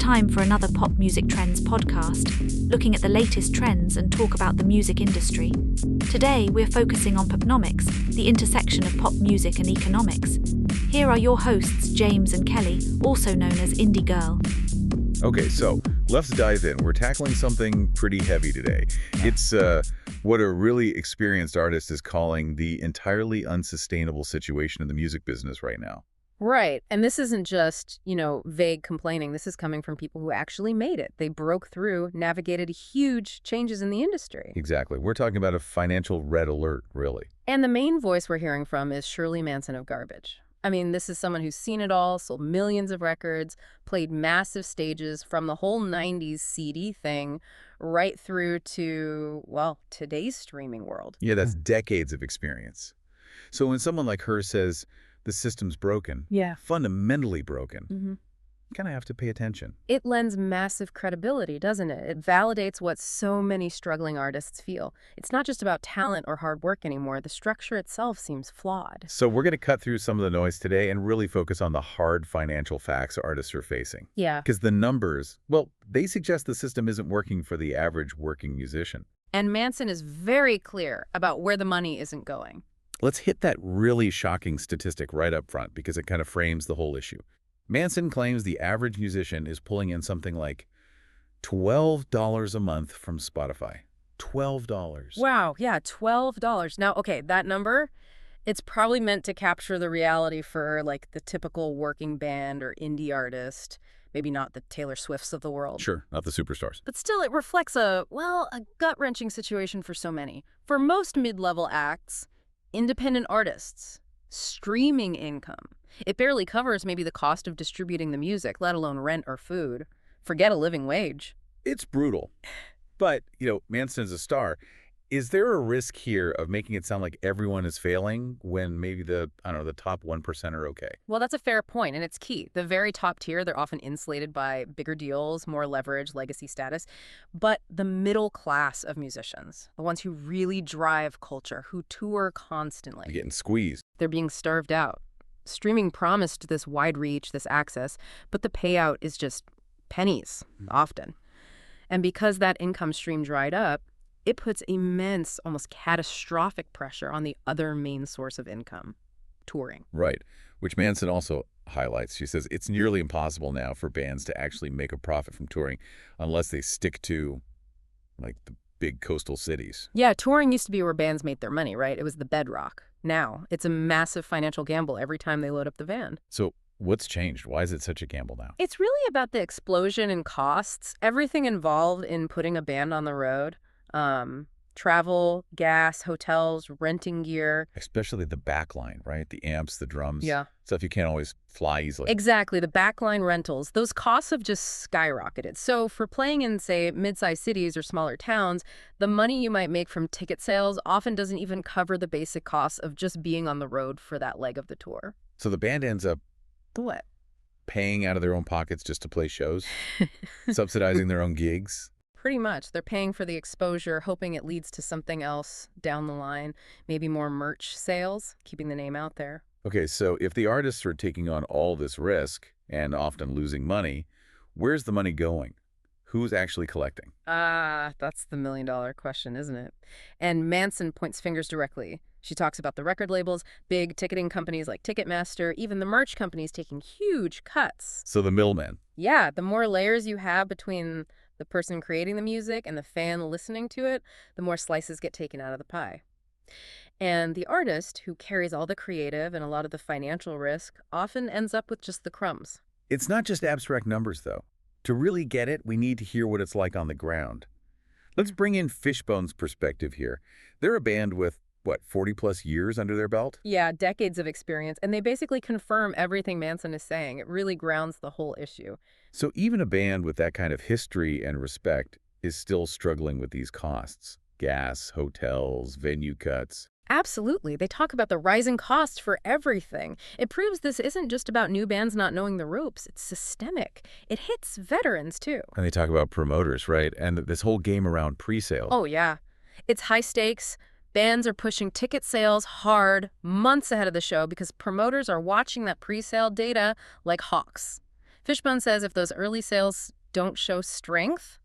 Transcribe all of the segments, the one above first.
time for another Pop Music Trends podcast, looking at the latest trends and talk about the music industry. Today, we're focusing on popnomics, the intersection of pop music and economics. Here are your hosts, James and Kelly, also known as Indie Girl. Okay, so let's dive in. We're tackling something pretty heavy today. It's what a really experienced artist is calling the entirely unsustainable situation in the music business right now. Right. And this isn't just, vague complaining. This is coming from people who actually made it. They broke through, navigated huge changes in the industry. Exactly. We're talking about a financial red alert, really. And the main voice we're hearing from is Shirley Manson of Garbage. I mean, this is someone who's seen it all, sold millions of records, played massive stages from the whole 90s CD thing right through to, today's streaming world. Yeah, that's decades of experience. So when someone like her says the system's broken, fundamentally broken, kind of have to pay attention. It lends massive credibility, doesn't it? It validates what so many struggling artists feel. It's not just about talent or hard work anymore. The structure itself seems flawed. So we're going to cut through some of the noise today and really focus on the hard financial facts artists are facing. Yeah. Because the numbers, they suggest the system isn't working for the average working musician. And Manson is very clear about where the money isn't going. Let's hit that really shocking statistic right up front because it kind of frames the whole issue. Manson claims the average musician is pulling in something like $12 a month from Spotify. $12. Wow, yeah, $12. Now, okay, that number, it's probably meant to capture the reality for like the typical working band or indie artist, maybe not the Taylor Swifts of the world. Sure, not the superstars. But still, it reflects a gut-wrenching situation for so many. For most mid-level acts, independent artists, streaming income, it barely covers maybe the cost of distributing the music, let alone rent or food. Forget a living wage. It's brutal. But, Manson's a star. Is there a risk here of making it sound like everyone is failing when maybe the top 1% are okay? Well, that's a fair point, and it's key. The very top tier, they're often insulated by bigger deals, more leverage, legacy status. But the middle class of musicians, the ones who really drive culture, who tour constantly, They're getting squeezed. They're being starved out. Streaming promised this wide reach, this access, but the payout is just pennies, often. And because that income stream dried up, it puts immense, almost catastrophic pressure on the other main source of income, touring. Right, which Manson also highlights. She says it's nearly impossible now for bands to actually make a profit from touring unless they stick to, the big coastal cities. Yeah, touring used to be where bands made their money, right? It was the bedrock. Now, it's a massive financial gamble every time they load up the van. So what's changed? Why is it such a gamble now? It's really about the explosion in costs, everything involved in putting a band on the road. Travel, gas, hotels, renting gear. Especially the backline, right? The amps, the drums. Yeah. Stuff you can't always fly easily. Exactly. The backline rentals. Those costs have just skyrocketed. So for playing in, say, mid-sized cities or smaller towns, the money you might make from ticket sales often doesn't even cover the basic costs of just being on the road for that leg of the tour. So the band ends up What? paying out of their own pockets just to play shows, subsidizing their own gigs. Pretty much. They're paying for the exposure, hoping it leads to something else down the line, maybe more merch sales, keeping the name out there. Okay, so if the artists are taking on all this risk and often losing money, where's the money going? Who's actually collecting? That's the million-dollar question, isn't it? And Manson points fingers directly. She talks about the record labels, big ticketing companies like Ticketmaster, even the merch companies taking huge cuts. So the middlemen. Yeah, the more layers you have between the person creating the music and the fan listening to it, the more slices get taken out of the pie. And the artist, who carries all the creative and a lot of the financial risk, often ends up with just the crumbs. It's not just abstract numbers, though. To really get it, we need to hear what it's like on the ground. Let's bring in Fishbone's perspective here. They're a band with, 40-plus years under their belt? Yeah, decades of experience, and they basically confirm everything Manson is saying. It really grounds the whole issue. So even a band with that kind of history and respect is still struggling with these costs. Gas, hotels, venue cuts. Absolutely. They talk about the rising costs for everything. It proves this isn't just about new bands not knowing the ropes. It's systemic. It hits veterans, too. And they talk about promoters, right? And this whole game around pre-sale. Oh, yeah. It's high stakes. Bands are pushing ticket sales hard months ahead of the show because promoters are watching that pre-sale data like hawks. Fishbone says if those early sales don't show strength,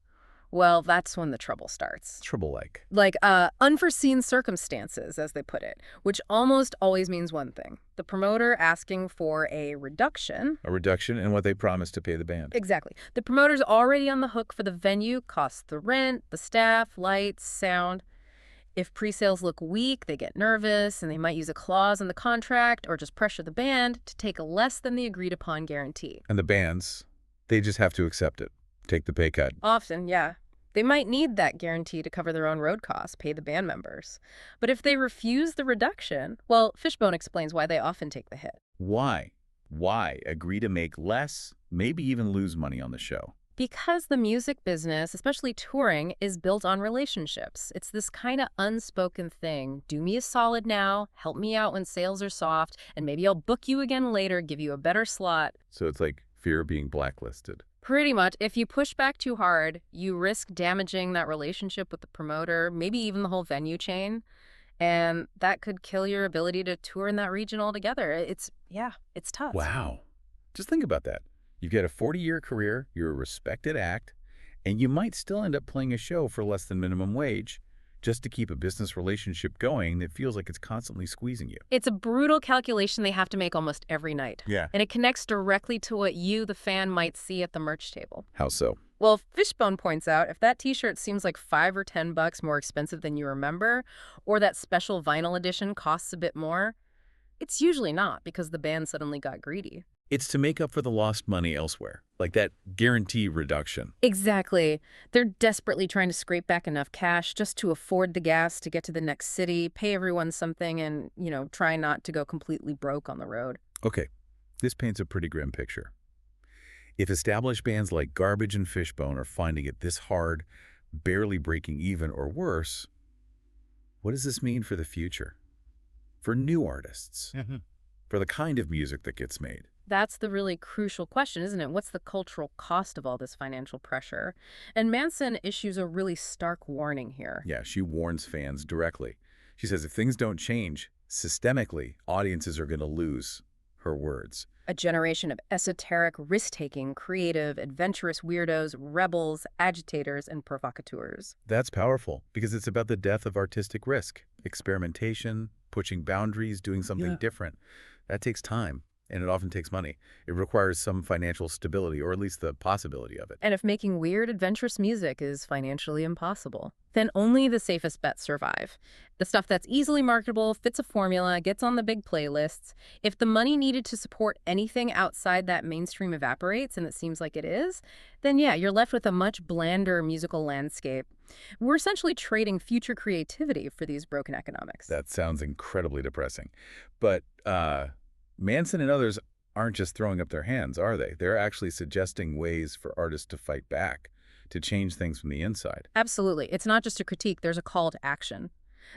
well, that's when the trouble starts. Trouble like. Like unforeseen circumstances, as they put it, which almost always means one thing. The promoter asking for a reduction. A reduction in what they promised to pay the band. Exactly. The promoter's already on the hook for the venue, costs the rent, the staff, lights, sound. If pre-sales look weak, they get nervous, and they might use a clause in the contract or just pressure the band to take a less than the agreed-upon guarantee. And the bands, they just have to accept it, take the pay cut. Often, yeah. They might need that guarantee to cover their own road costs, pay the band members. But if they refuse the reduction, well, Fishbone explains why they often take the hit. Why? Why agree to make less, maybe even lose money on the show? Because the music business, especially touring, is built on relationships. It's this kind of unspoken thing. Do me a solid now, help me out when sales are soft, and maybe I'll book you again later, give you a better slot. So it's like fear of being blacklisted. Pretty much. If you push back too hard, you risk damaging that relationship with the promoter, maybe even the whole venue chain. And that could kill your ability to tour in that region altogether. It's tough. Wow. Just think about that. You've got a 40-year career, you're a respected act, and you might still end up playing a show for less than minimum wage just to keep a business relationship going that feels like it's constantly squeezing you. It's a brutal calculation they have to make almost every night. Yeah. And it connects directly to what you, the fan, might see at the merch table. How so? Well, Fishbone points out if that t-shirt seems like $5 or $10 more expensive than you remember, or that special vinyl edition costs a bit more, it's usually not because the band suddenly got greedy. It's to make up for the lost money elsewhere, like that guarantee reduction. Exactly. They're desperately trying to scrape back enough cash just to afford the gas to get to the next city, pay everyone something, and, try not to go completely broke on the road. Okay, this paints a pretty grim picture. If established bands like Garbage and Fishbone are finding it this hard, barely breaking even or worse, what does this mean for the future? For new artists? For the kind of music that gets made? That's the really crucial question, isn't it? What's the cultural cost of all this financial pressure? And Manson issues a really stark warning here. Yeah, she warns fans directly. She says if things don't change, systemically, audiences are going to lose. Her words. A generation of esoteric, risk-taking, creative, adventurous weirdos, rebels, agitators, and provocateurs. That's powerful because it's about the death of artistic risk, experimentation, pushing boundaries, doing something different. That takes time. And it often takes money. It requires some financial stability, or at least the possibility of it. And if making weird, adventurous music is financially impossible, then only the safest bets survive. The stuff that's easily marketable, fits a formula, gets on the big playlists. If the money needed to support anything outside that mainstream evaporates, and it seems like it is, then yeah, you're left with a much blander musical landscape. We're essentially trading future creativity for these broken economics. That sounds incredibly depressing. But, Manson and others aren't just throwing up their hands, are they? They're actually suggesting ways for artists to fight back, to change things from the inside. Absolutely. It's not just a critique. There's a call to action.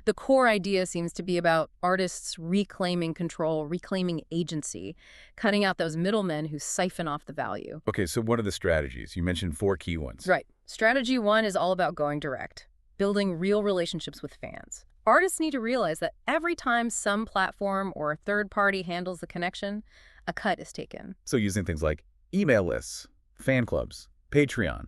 The core idea seems to be about artists reclaiming control, reclaiming agency, cutting out those middlemen who siphon off the value. Okay, so what are the strategies? You mentioned 4 key ones. Right. Strategy 1 is all about going direct, building real relationships with fans. Artists need to realize that every time some platform or a third party handles the connection, a cut is taken. So using things like email lists, fan clubs, Patreon,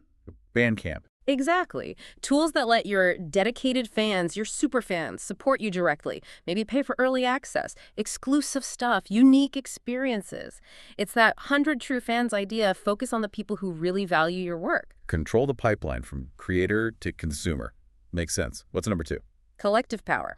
Bandcamp. Exactly. Tools that let your dedicated fans, your super fans, support you directly. Maybe pay for early access, exclusive stuff, unique experiences. It's that 100 True Fans idea. Focus on the people who really value your work. Control the pipeline from creator to consumer. Makes sense. What's number 2? Collective power.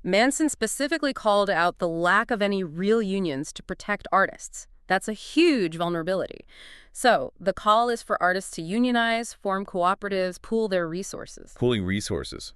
Manson specifically called out the lack of any real unions to protect artists. That's a huge vulnerability. So the call is for artists to unionize, form cooperatives, pool their resources. Pooling resources.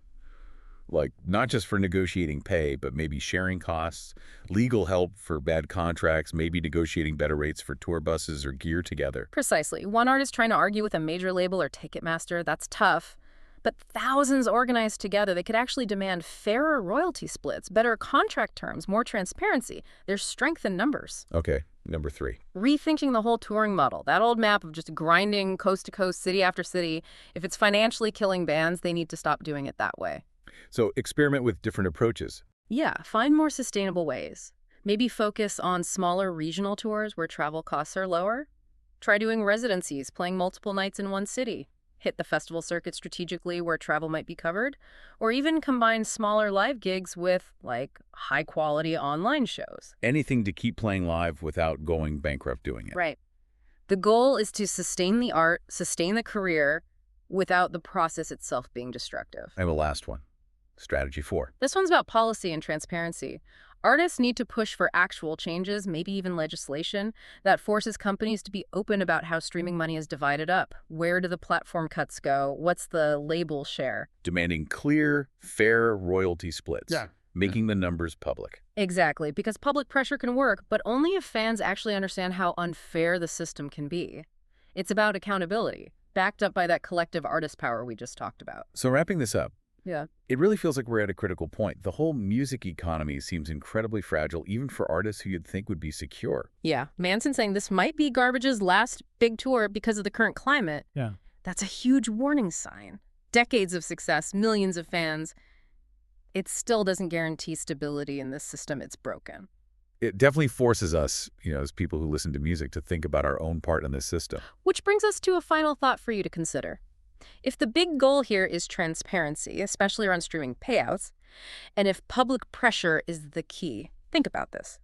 Like not just for negotiating pay, but maybe sharing costs, legal help for bad contracts, maybe negotiating better rates for tour buses or gear together. Precisely. One artist trying to argue with a major label or Ticketmaster, that's tough. But thousands organized together, they could actually demand fairer royalty splits, better contract terms, more transparency. There's strength in numbers. Okay, number 3. Rethinking the whole touring model. That old map of just grinding coast to coast, city after city. If it's financially killing bands, they need to stop doing it that way. So experiment with different approaches. Yeah, find more sustainable ways. Maybe focus on smaller regional tours where travel costs are lower. Try doing residencies, playing multiple nights in one city. Hit the festival circuit strategically where travel might be covered, or even combine smaller live gigs with, like, high-quality online shows. Anything to keep playing live without going bankrupt doing it. Right. The goal is to sustain the art, sustain the career, without the process itself being destructive. I have a last one. Strategy 4. This one's about policy and transparency. Artists need to push for actual changes, maybe even legislation, that forces companies to be open about how streaming money is divided up. Where do the platform cuts go? What's the label share? Demanding clear, fair royalty splits. Making the numbers public. Exactly, because public pressure can work, but only if fans actually understand how unfair the system can be. It's about accountability, backed up by that collective artist power we just talked about. So wrapping this up, Yeah. it really feels like we're at a critical point. The whole music economy seems incredibly fragile, even for artists who you'd think would be secure. Yeah, Manson saying this might be Garbage's last big tour because of the current climate. Yeah. That's a huge warning sign. Decades of success, millions of fans. It still doesn't guarantee stability in this system. It's broken. It definitely forces us, as people who listen to music, to think about our own part in this system. Which brings us to a final thought for you to consider. If the big goal here is transparency, especially around streaming payouts, and if public pressure is the key, think about this.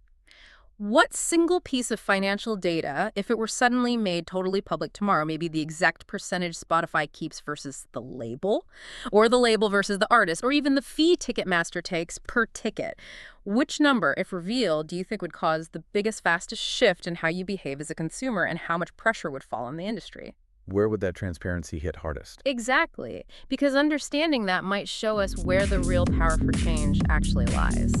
What single piece of financial data, if it were suddenly made totally public tomorrow, maybe the exact percentage Spotify keeps versus the label, or the label versus the artist, or even the fee Ticketmaster takes per ticket, which number, if revealed, do you think would cause the biggest, fastest shift in how you behave as a consumer and how much pressure would fall on the industry? Where would that transparency hit hardest? Exactly, because understanding that might show us where the real power for change actually lies.